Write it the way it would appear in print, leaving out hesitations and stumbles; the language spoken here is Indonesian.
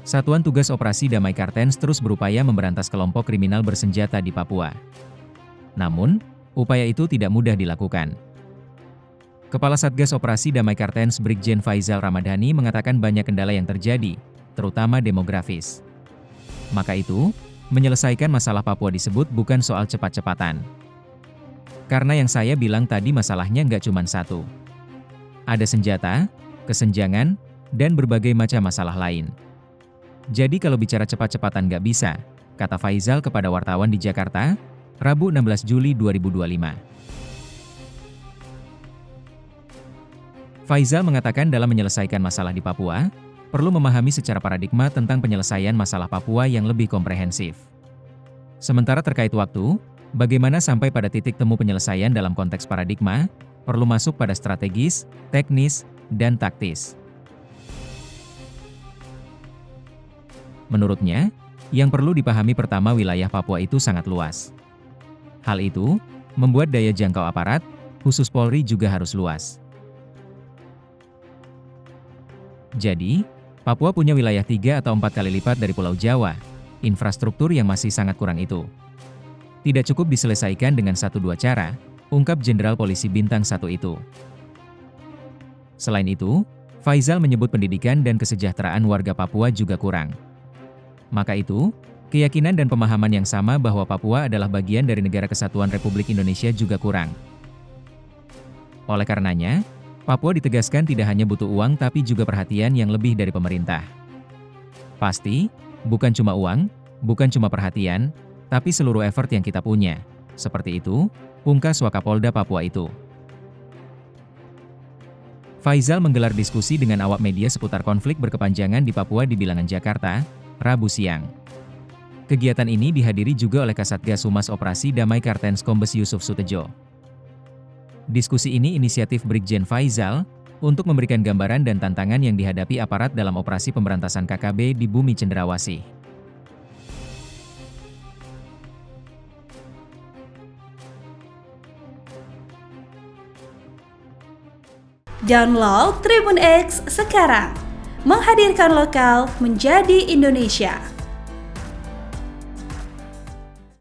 Satuan Tugas Operasi Damai Kartens terus berupaya memberantas kelompok kriminal bersenjata di Papua. Namun, upaya itu tidak mudah dilakukan. Kepala Satgas Operasi Damai Kartens Brigjen Faizal Ramadhani mengatakan banyak kendala yang terjadi, terutama demografis. Maka itu, menyelesaikan masalah Papua disebut bukan soal cepat-cepatan. Karena yang saya bilang tadi masalahnya nggak cuma satu. Ada senjata, kesenjangan, dan berbagai macam masalah lain. Jadi kalau bicara cepat-cepatan nggak bisa, kata Faizal kepada wartawan di Jakarta, Rabu 16 Juli 2025. Faizal mengatakan dalam menyelesaikan masalah di Papua, perlu memahami secara paradigma tentang penyelesaian masalah Papua yang lebih komprehensif. Sementara terkait waktu, bagaimana sampai pada titik temu penyelesaian dalam konteks paradigma, perlu masuk pada strategis, teknis, dan taktis. Menurutnya, yang perlu dipahami pertama wilayah Papua itu sangat luas. Hal itu, membuat daya jangkau aparat, khusus Polri juga harus luas. Jadi, Papua punya wilayah 3 atau 4 kali lipat dari Pulau Jawa, infrastruktur yang masih sangat kurang itu. Tidak cukup diselesaikan dengan 1-2 cara, ungkap Jenderal Polisi Bintang 1 itu. Selain itu, Faizal menyebut pendidikan dan kesejahteraan warga Papua juga kurang. Maka itu, keyakinan dan pemahaman yang sama bahwa Papua adalah bagian dari Negara Kesatuan Republik Indonesia juga kurang. Oleh karenanya, Papua ditegaskan tidak hanya butuh uang tapi juga perhatian yang lebih dari pemerintah. Pasti, bukan cuma uang, bukan cuma perhatian, tapi seluruh effort yang kita punya. Seperti itu, pungkas Wakapolda Papua itu. Faizal menggelar diskusi dengan awak media seputar konflik berkepanjangan di Papua di Bilangan Jakarta, Rabu siang. Kegiatan ini dihadiri juga oleh Kasatgas Humas Operasi Damai Kartens Kombes Yusuf Sutejo. Diskusi ini inisiatif Brigjen Faizal untuk memberikan gambaran dan tantangan yang dihadapi aparat dalam operasi pemberantasan KKB di Bumi Cenderawasih. Download Tribun X sekarang, menghadirkan lokal menjadi Indonesia.